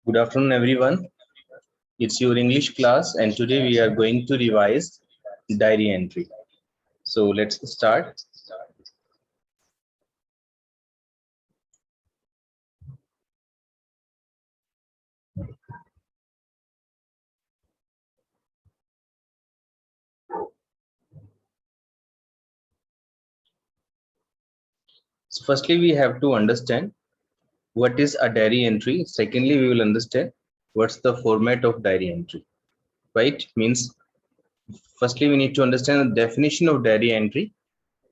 Good afternoon, everyone. It's your English class, and today we are going to revise diary entry. So let's start. So firstly, we have to understand what is a diary entry. Secondly, we will understand what's the format of diary entry. Right? Means firstly, we need to understand the definition of diary entry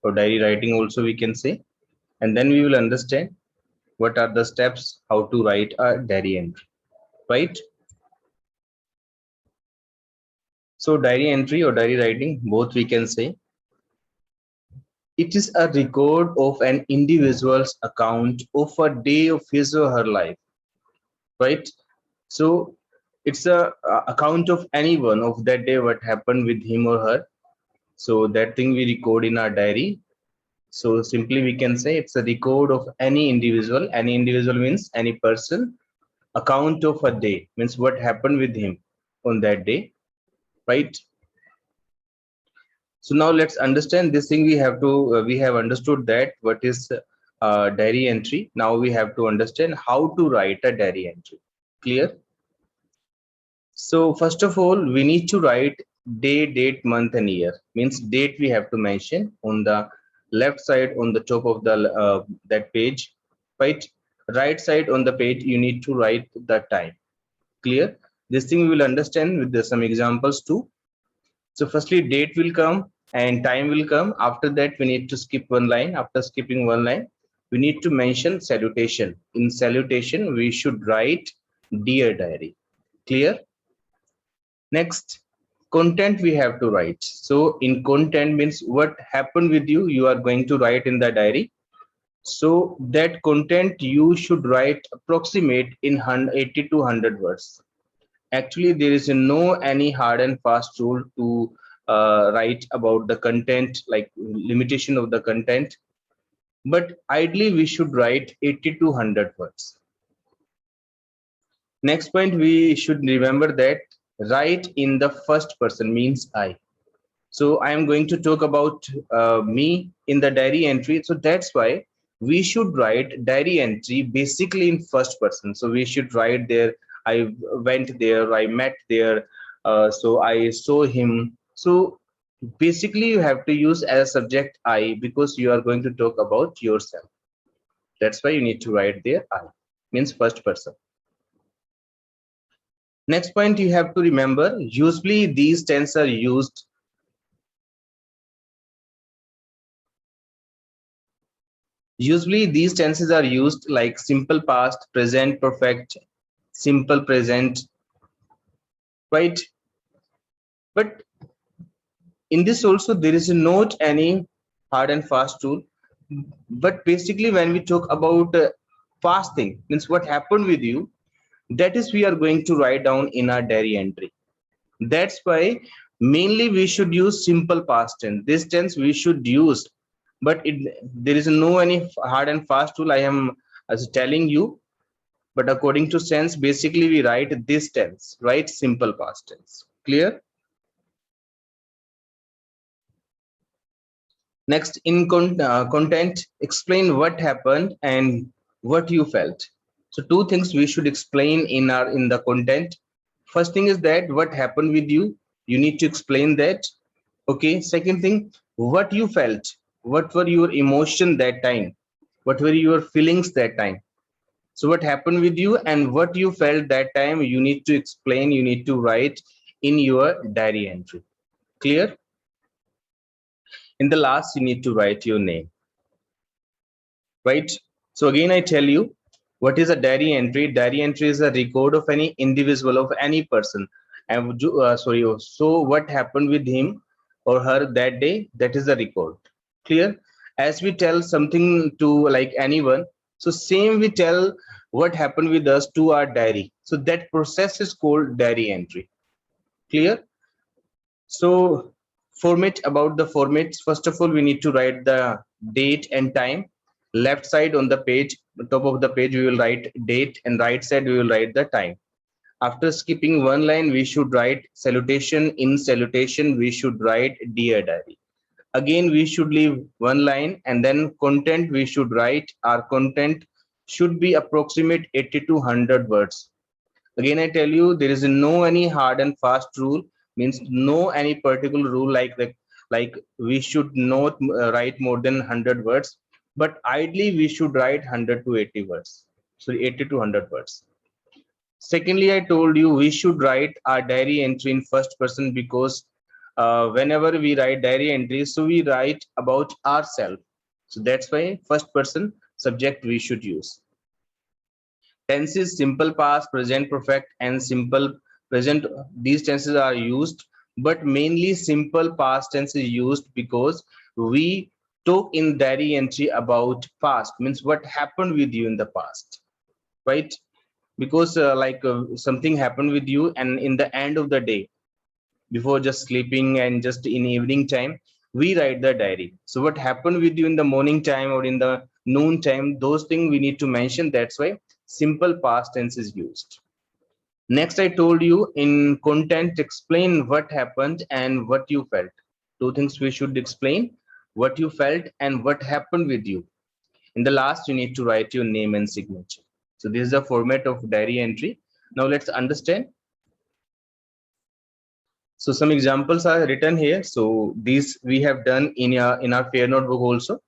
or diary writing. Also, we can say, and then we will understand what are the steps how to write a diary entry. Right? So diary entry or diary writing, both we can say. It is a record of an individual's account of a day of his or her life, right? So it's a account of anyone of that day, what happened with him or her. So that thing we record in our diary. So simply we can say it's a record of any individual. Any individual means any person. Account of a day means what happened with him on that day, right? So now let's understand this thing. We have to we have understood that what is diary entry. Now we have to understand how to write a diary entry. Clear? So first of all, we need to write day, date, month and year. Means date we have to mention on the left side on the top of the that page, right? Right side on the page you need to write the time. Clear? This thing we will understand with some examples too. So firstly, date will come and time will come. After that, we need to skip one line. After skipping one line, we need to mention salutation. In salutation, we should write Dear Diary. Clear? Next, content we have to write. So in content means what happened with you, you are going to write in the diary. So that content you should write approximate in 80 to 100 words. Actually, there is no any hard and fast rule to write about the content, like limitation of the content, but ideally we should write 80 to 100 words. Next point, we should remember that write in the first person means I. So I am going to talk about me in the diary entry. So that's why we should write diary entry basically in first person. So we should write there, I went there, I met there, so I saw him. So basically you have to use as a subject I because you are going to talk about yourself. That's why you need to write there I means first person. Next point you have to remember, usually these tense are used. Usually these tenses are used like simple past, present perfect, simple present, right? But in this also there is not any hard and fast rule. But basically when we talk about past thing, means what happened with you, that is we are going to write down in our diary entry. That's why mainly we should use simple past tense. This tense we should use, but there is no any hard and fast rule I am as telling you. But according to sense, basically we write this tense, right? Simple past tense. Clear? Next, in content, explain what happened and what you felt. So two things we should explain in the content. First thing is that what happened with you. You need to explain that. Okay. Second thing, what you felt. What were your emotion that time? What were your feelings that time? So what happened with you and what you felt that time, you need to explain, you need to write in your diary entry. Clear? In the last, you need to write your name, right? So again, I tell you, what is a diary entry? Diary entry is a record of any individual, of any person. And so what happened with him or her that day, that is the record. Clear? As we tell something to like anyone, so same we tell what happened with us to our diary. So that process is called diary entry. Clear? So format, about the formats, first of all we need to write the date and time. Left side on the page, top of the page we will write date, and right side we will write the time. After skipping one line, we should write salutation. In salutation, we should write dear diary. Again, we should leave one line, and then content we should write. Our content should be approximate 80 to 100 words. Again, I tell you, there is no any hard and fast rule, means no any particular rule like we should not write more than 100 words, but ideally we should write 100 to 80 words. So 80 to 100 words. Secondly, I told you we should write our diary entry in first person, because whenever we write diary entries, so we write about ourselves. So that's why first person subject we should use. Tenses: simple past, present perfect, and simple present. These tenses are used, but mainly simple past tense is used because we talk in diary entry about past, means what happened with you in the past, right? Because something happened with you, and in the end of the day, before just sleeping and just in evening time, we write the diary. So what happened with you in the morning time or in the noon time, those things we need to mention. That's why simple past tense is used. Next, I told you in content, explain what happened and what you felt. Two things we should explain: what you felt and what happened with you. In the last, you need to write your name and signature. So this is the format of diary entry. Now let's understand. So some examples are written here. So these we have done in our fair notebook also.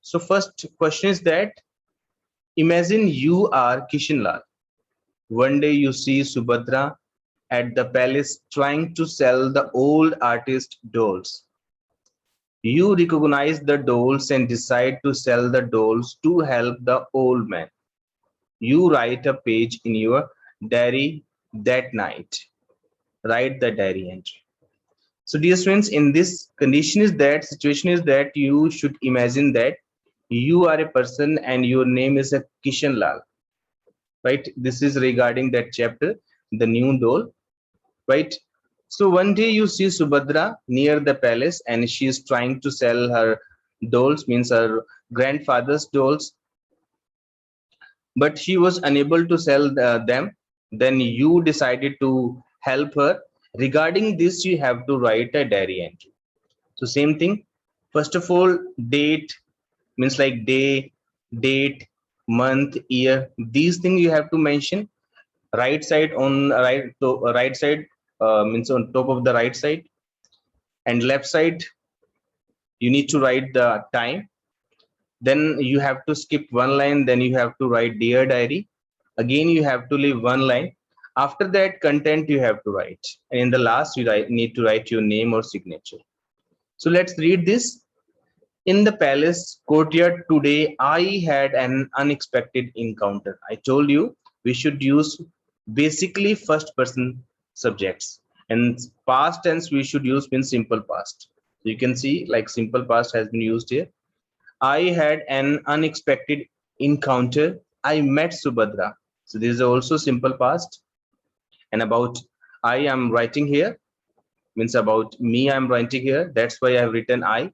So first question is that, imagine you are Kishan Lal. One day you see Subhadra at the palace trying to sell the old artist dolls. You recognize the dolls and decide to sell the dolls to help the old man. You write a page in your diary that night. Write the diary entry. So dear students, in this condition is that, situation is that, you should imagine that you are a person and your name is a Kishan Lal, right? This is regarding that chapter, the new doll, right? So one day you see Subhadra near the palace and she is trying to sell her dolls, means her grandfather's dolls, but she was unable to sell them. Then you decided to help her. Regarding this, you have to write a diary entry. So same thing. First of all, date, means like day, date, month, year. These things you have to mention. Right side on right side, means on top of the right side, and left side you need to write the time. Then you have to skip one line. Then you have to write dear diary. Again you have to leave one line. After that, content you have to write, and in the last you need to write your name or signature. So let's read this. In the palace courtyard today, I had an unexpected encounter. I told you we should use basically first person subjects, and past tense we should use in simple past. So you can see like simple past has been used here. I had an unexpected encounter. I met Subhadra. So this is also simple past. And about I am writing here, means about me I'm writing here. That's why I've written I.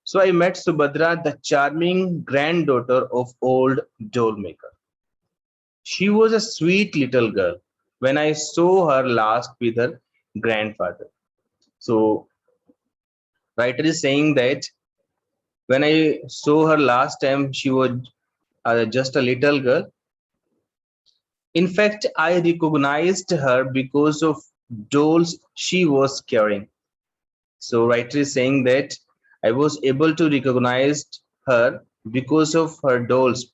So I met Subhadra, the charming granddaughter of old doll maker. She was a sweet little girl when I saw her last with her grandfather. So writer is saying that when I saw her last time, she was just a little girl. In fact, I recognized her because of dolls she was carrying. So writer is saying that I was able to recognize her because of her dolls.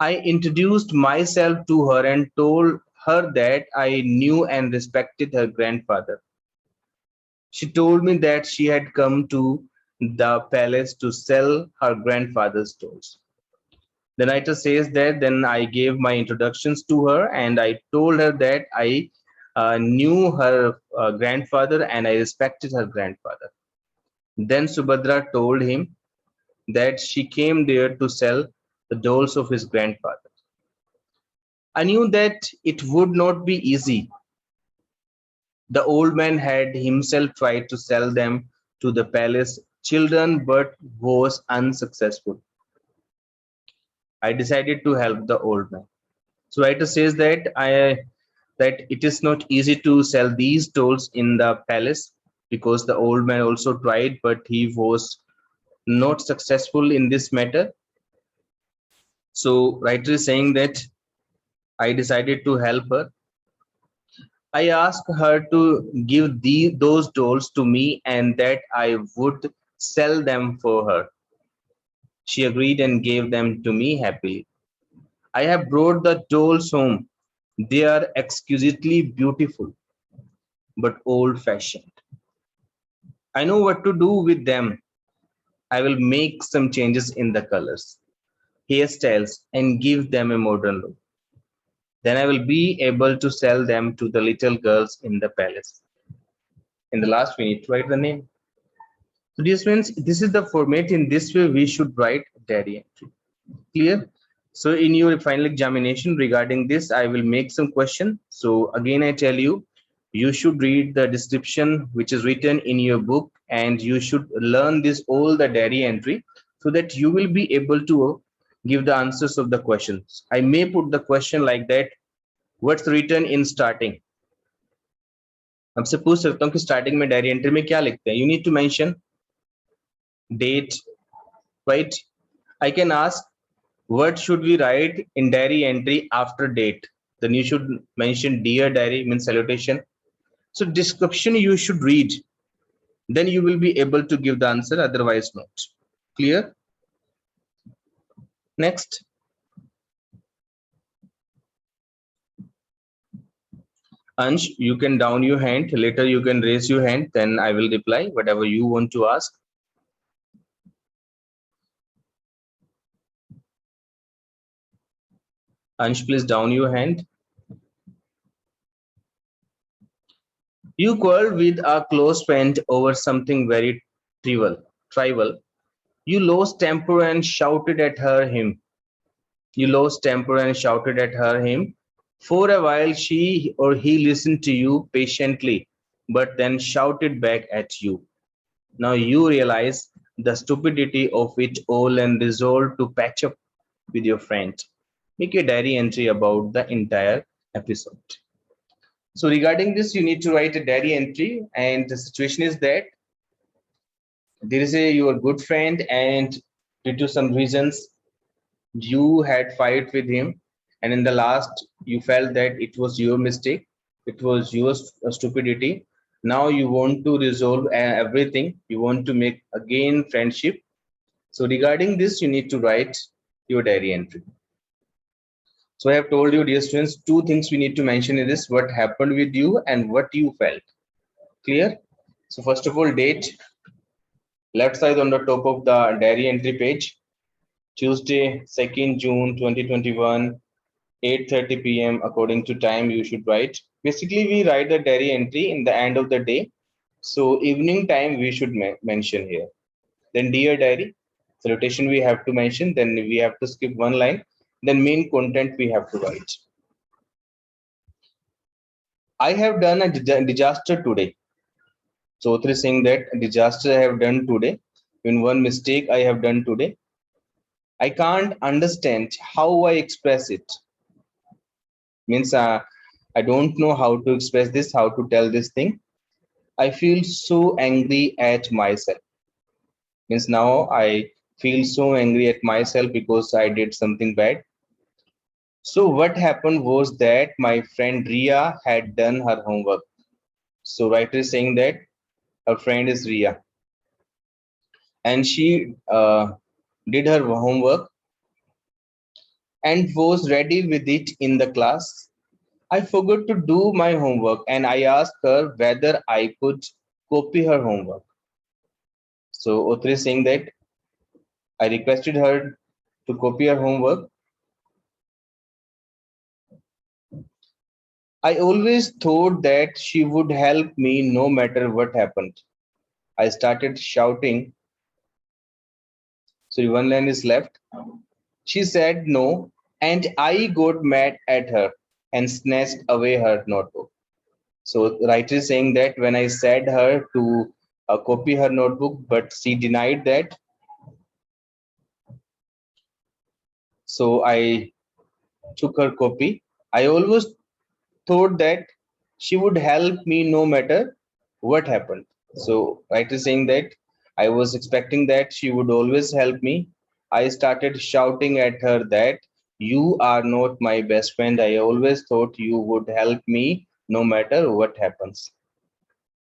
I introduced myself to her and told her that I knew and respected her grandfather. She told me that she had come to the palace to sell her grandfather's dolls. The writer says that then I gave my introductions to her and I told her that I knew her grandfather and I respected her grandfather. Then Subhadra told him that she came there to sell the dolls of his grandfather. I knew that it would not be easy. The old man had himself tried to sell them to the palace children but was unsuccessful. I decided to help the old man. So writer says that that it is not easy to sell these dolls in the palace, because the old man also tried, but he was not successful in this matter. So writer is saying that I decided to help her. I asked her to give those dolls to me and that I would sell them for her. She agreed and gave them to me happily. I have brought the dolls home. They are exquisitely beautiful but old fashioned. I know what to do with them. I will make some changes in the colors, hairstyles, and give them a modern look. Then I will be able to sell them to the little girls in the palace. In the last, we need to write the name. So, dear friends, this is the format. In this way, we should write diary entry. Clear? So, in your final examination regarding this, I will make some question. So, again, I tell you, you should read the description which is written in your book, and you should learn this all the diary entry, so that you will be able to give the answers of the questions. I may put the question like that: what's written in starting? अब से पूछ सकता हूँ कि starting में diary entry में क्या लिखते हैं. You need to mention date, right? I can ask, what should we write in diary entry after date? Then you should mention dear diary, means salutation. So description you should read, then you will be able to give the answer, otherwise not. Clear? Next. Ansh, you can down your hand, later you can raise your hand, then I will reply whatever you want to ask. Ansh, please down your hand. You quarreled with a close friend over something very trivial. You lost temper and shouted at him. You lost temper and shouted at him. For a while, she or he listened to you patiently, but then shouted back at you. Now you realize the stupidity of it all and resolve to patch up with your friend. Make a diary entry about the entire episode. So regarding this, you need to write a diary entry, and the situation is that there is a your good friend, and due to some reasons you had fight with him, and in the last you felt that it was your mistake, it was your stupidity. Now you want to resolve everything, you want to make again friendship. So regarding this, you need to write your diary entry. So I have told you, dear students, two things we need to mention in this: what happened with you and what you felt. Clear? So first of all, date, left side on the top of the diary entry page, Tuesday, 2nd June 2021, 8:30 p.m. according to time you should write. Basically, we write the diary entry in the end of the day. So evening time we should mention here. Then dear diary, salutation we have to mention. Then we have to skip one line. Then main content we have to write. I have done a disaster today. So author is saying that disaster I have done today. In one mistake I have done today. I can't understand how I express it. Means I don't know how to express this, how to tell this thing. I feel so angry at myself. Means now I feel so angry at myself because I did something bad. So what happened was that my friend Ria had done her homework. So writer is saying that her friend is Ria, and she did her homework and was ready with it in the class. I forgot to do my homework and I asked her whether I could copy her homework. So author is saying that I requested her to copy her homework. I always thought that she would help me no matter what happened. I started shouting. So one line is left. She said no, and I got mad at her and snatched away her notebook. So the writer is saying that when I said her to copy her notebook, but she denied that. So I took her copy. I always thought that she would help me no matter what happened. So writer saying that I was expecting that she would always help me. I started shouting at her that you are not my best friend. I always thought you would help me no matter what happens.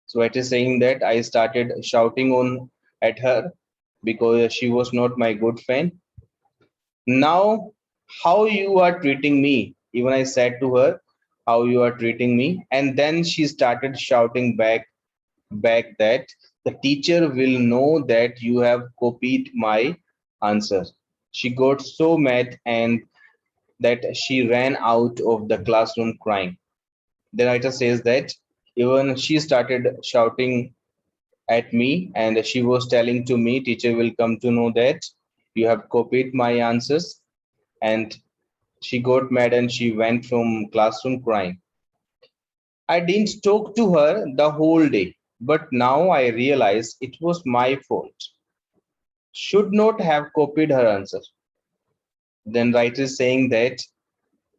So it is saying that I started shouting on at her because she was not my good friend. Now, how you are treating me? Even I said to her, how you are treating me, and then she started shouting back that the teacher will know that you have copied my answer. She got so mad and that she ran out of the classroom crying. The writer says that even she started shouting at me and she was telling to me teacher will come to know that you have copied my answers, and she got mad and she went from classroom crying. I didn't talk to her the whole day, but now I realize it was my fault. Should not have copied her answer. Then writer is saying that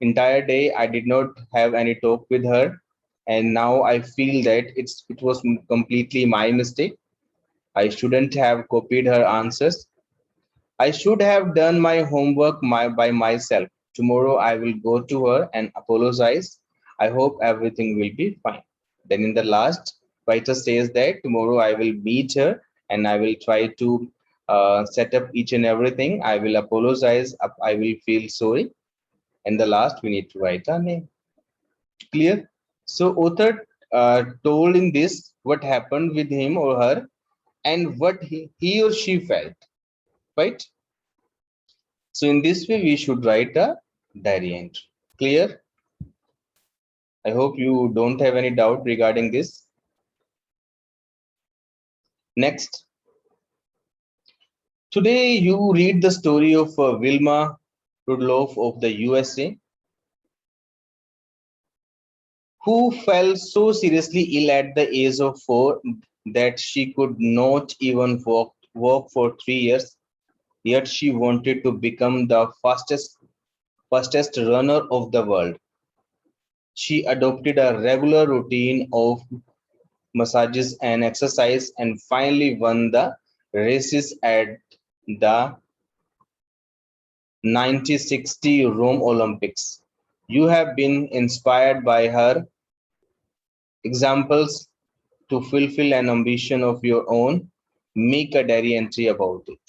entire day I did not have any talk with her, and now I feel that it was completely my mistake. I shouldn't have copied her answers. I should have done my homework by myself. Tomorrow I will go to her and apologize. I hope everything will be fine. Then in the last, writer says that tomorrow I will meet her and I will try to set up each and everything. I will apologize. I will feel sorry. And the last, we need to write our name. Clear? So author told in this what happened with him or her and what he or she felt, right? So in this way, we should write a diary entry. Clear? I hope you don't have any doubt regarding this. Next, today you read the story of Wilma Rudolph of the USA, who fell so seriously ill at the age of 4 that she could not even walk for 3 years. Yet she wanted to become the fastest runner of the world. She adopted a regular routine of massages and exercise and finally won the races at the 1960 Rome Olympics. You have been inspired by her examples to fulfill an ambition of your own. Make a diary entry about it.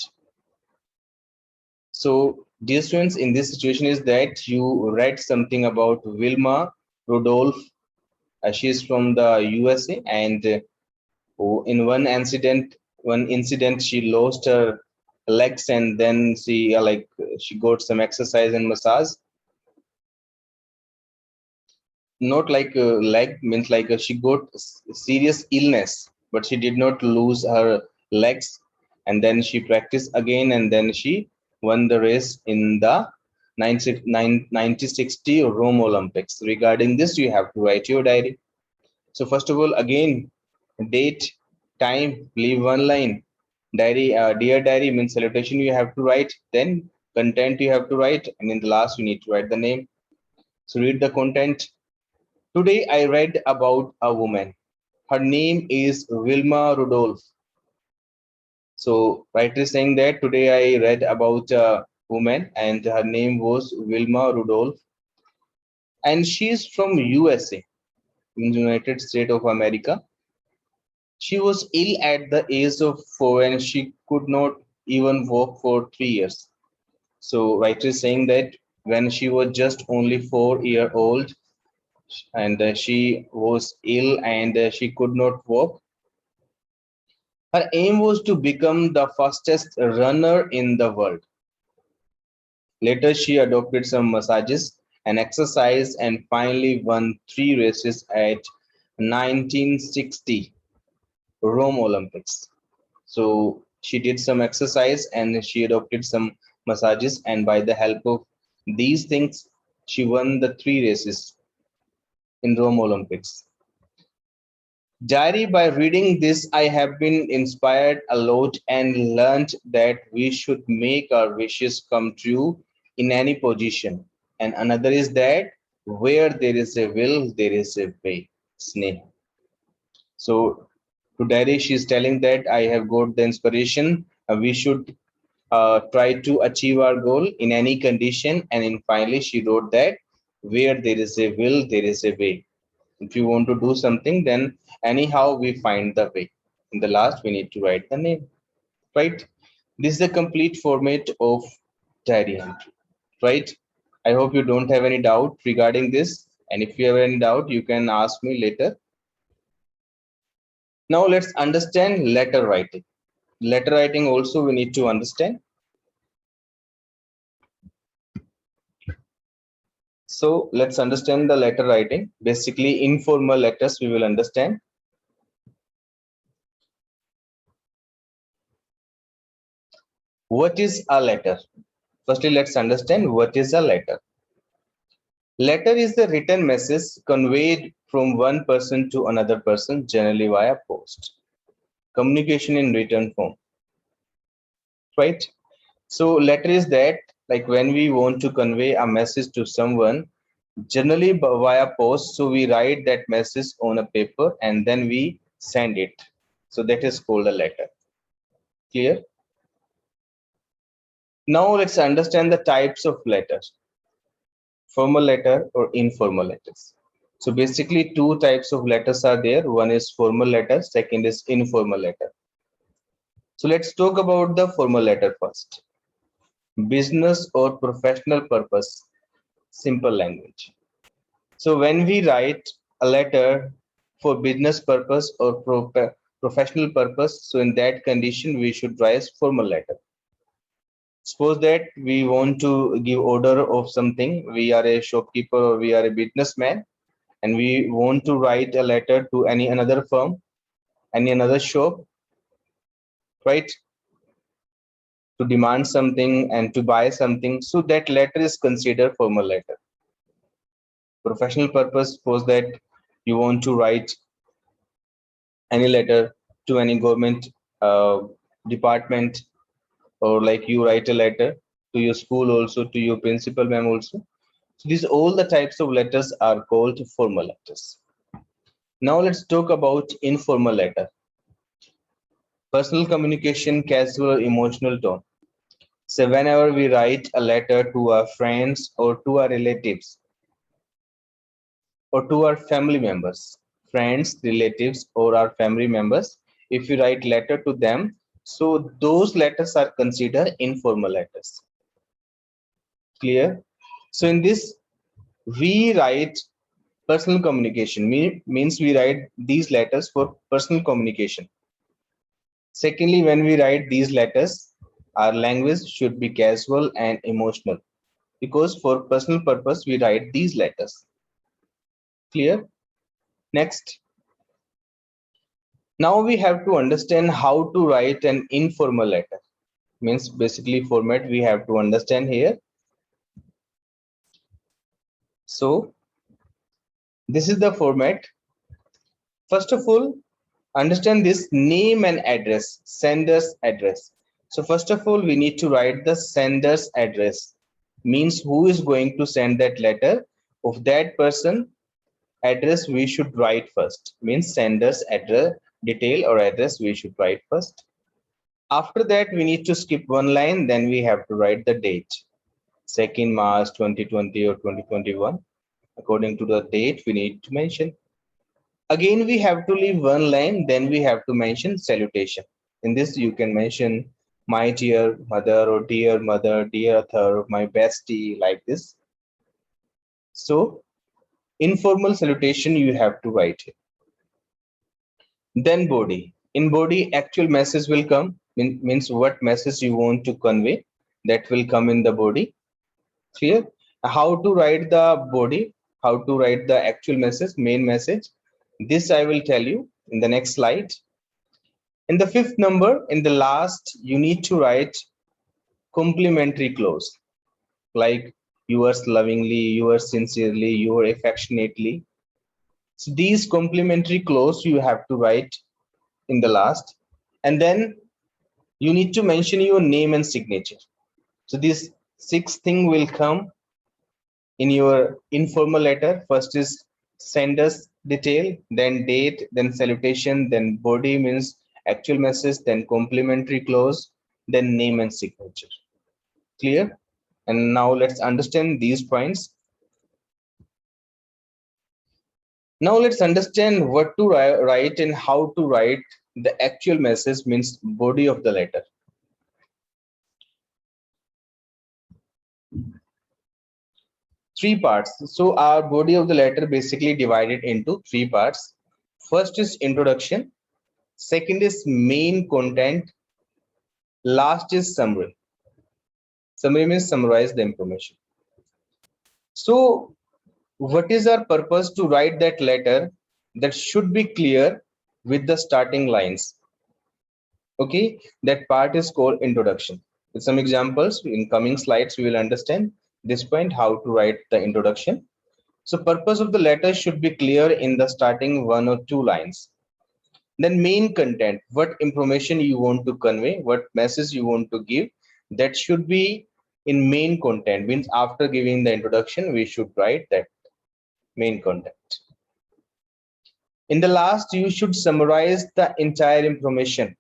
So, dear students, in this situation is that you read something about Wilma Rudolph. She is from the USA, and in one incident she lost her legs, and then she got some exercise and massage. Not like leg means like she got serious illness, but she did not lose her legs, and then she practiced again, and then she won the race in the 1960 Rome Olympics. Regarding this, you have to write your diary. So first of all, again, date, time, leave one line. Diary, dear diary means salutation you have to write. Then content you have to write, and in the last you need to write the name. So read the content. Today I read about a woman. Her name is Wilma Rudolph. So writer is saying that today I read about a woman and her name was Wilma Rudolph, and she is from USA, in the United States of America. She was ill at the age of 4 and she could not even walk for 3 years. So writer is saying that when she was just only 4 year old and she was ill and she could not walk, her aim was to become the fastest runner in the world. Later, she adopted some massages and exercise and finally won 3 races at 1960 Rome Olympics. So she did some exercise and she adopted some massages, and by the help of these things, she won the 3 races in Rome Olympics. Diary, by reading this, I have been inspired a lot and learned that we should make our wishes come true in any position. And another is that Where there is a will, there is a way. Sneh. So to Diary, she's telling that I have got the inspiration. We should try to achieve our goal in any condition. And in finally, she wrote that where there is a will, there is a way. If you want to do something, then anyhow we find the way. In the last, we need to write the name, right? This is the complete format of diary entry, right? I hope you don't have any doubt regarding this. And if you have any doubt, you can ask me later. Now let's understand letter writing. Letter writing also we need to understand. So let's understand the letter writing. Basically, informal letters we will understand. What is a letter? Firstly, let's understand what is a letter. Letter is the written message conveyed from one person to another person, generally via post. Communication in written form, right? So letter is that, like when we want to convey a message to someone, generally via post, so we write that message on a paper and then we send it. So that is called a letter. Clear? Now let's understand the types of letters. Formal letter or informal letters. So basically two types of letters are there. One is formal letter, second is informal letter. So let's talk about the formal letter first. Business or professional purpose, simple language. So when we write a letter for business purpose or professional purpose, so in that condition we should write formal letter. Suppose that we want to give order of something, we are a shopkeeper or we are a businessman, and we want to write a letter to any another firm, any another shop, right, to demand something and to buy something, so that letter is considered formal letter. Professional purpose, suppose that you want to write any letter to any government uh, department, or like you write a letter to your school also, to your principal ma'am also. So these all the types of letters are called formal letters. Now let's talk about informal letter. Personal communication, casual or emotional tone. So whenever we write a letter to our friends or to our relatives or to our family members, friends, relatives or our family members, if we write letter to them, so those letters are considered informal letters. Clear? So in this, we write personal communication, means we write these letters for personal communication. Secondly, when we write these letters, our language should be casual and emotional, because for personal purpose we write these letters. Clear? Next, now we have to understand how to write an informal letter. Means basically format we have to understand here. So this is the format. First of all, understand this name and address, sender's address. So first of all, we need to write the sender's address, means who is going to send that letter. Of that person, address we should write first, means sender's address detail or address we should write first. After that, we need to skip one line, then we have to write the date, 2nd March 2020 or 2021. According to the date, we need to mention. Again, we have to leave one line, then we have to mention salutation. In this, you can mention my dear mother or dear mother, dear author, my bestie, like this. So, informal salutation you have to write here. Then body. In body, actual message will come, means what message you want to convey, that will come in the body. Clear? How to write the body, how to write the actual message, main message. This I will tell you in the next slide. In the fifth number, in the last, you need to write complimentary clause, like yours lovingly, yours sincerely, yours affectionately. So these complimentary clause you have to write in the last, and then you need to mention your name and signature. So this sixth thing will come in your informal letter, first is sender's detail, then date, then salutation, then body means actual message, then complimentary clause, then name and signature. Clear? And now let's understand these points. Now let's understand what to write and how to write the actual message means body of the letter. Three parts. So our body of the letter basically divided into three parts. First is introduction. Second is main content. Last is summary. Summary means summarize the information. So what is our purpose to write that letter that should be clear with the starting lines? Okay, that part is called introduction. With some examples in coming slides, we will understand this point, how to write the introduction. So purpose of the letter should be clear in the starting one or two lines. Then main content, what information you want to convey, what message you want to give, that should be in main content. Means after giving the introduction, we should write that main content. In the last, you should summarize the entire information.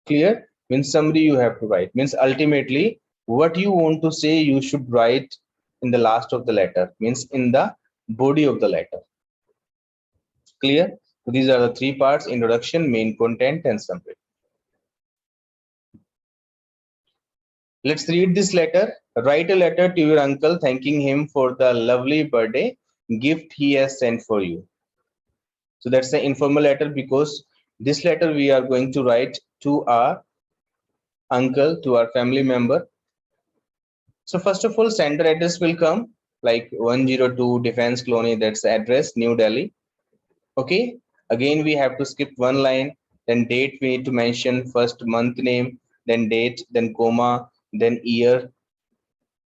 Clear? Means summary you have to write. Means ultimately what you want to say you should write in the last of the letter. Means in the body of the letter. Clear? So these are the three parts: introduction, main content, and summary. Let's read this letter. Write a letter to your uncle thanking him for the lovely birthday gift he has sent for you. So that's the informal letter, because this letter we are going to write to our uncle, to our family member. So first of all, sender address will come like 102 Defense Colony, that's the address, New Delhi. Okay, again we have to skip one line, then date we need to mention, first month name, then date, then comma, then year.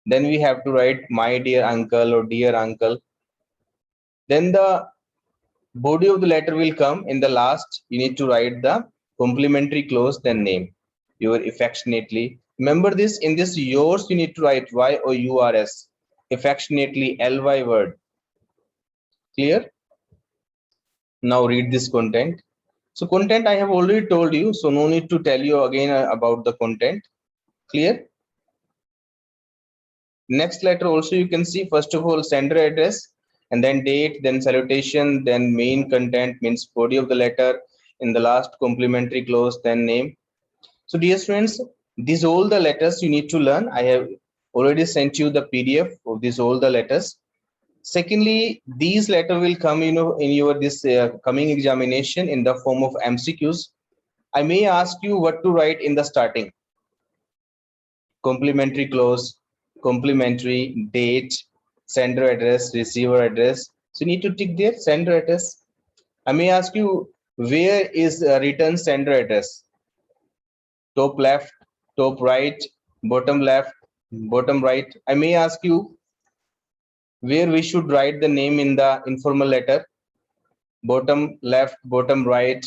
Then we have to write my dear uncle or dear uncle. Then the body of the letter will come. In the last, you need to write the complimentary clause, then name, your affectionately. Remember this, in this yours, you need to write YOURS, affectionately, LY word. Clear? Now read this content. So content I have already told you, so no need to tell you again about the content. Clear? Next letter also you can see, first of all, sender address, and then date, then salutation, then main content means body of the letter, in the last complimentary clause, then name. So dear friends, these all the letters you need to learn. I have already sent you the PDF of these all the letters. Secondly, these letter will come, in your this coming examination in the form of MCQs. I may ask you what to write in the starting: complimentary clause, complimentary, date, sender address, receiver address. So you need to tick there sender address. I may ask you, where is written sender address? Top left, top right, bottom left, bottom right. I may ask you where we should write the name in the informal letter: bottom left, bottom right,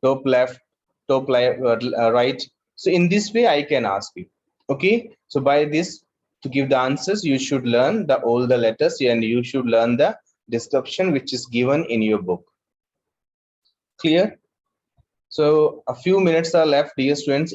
top left, top right. So in this way I can ask you. Okay, so by this, to give the answers, you should learn the all the letters, and you should learn the description which is given in your book. Clear? So a few minutes are left, dear students.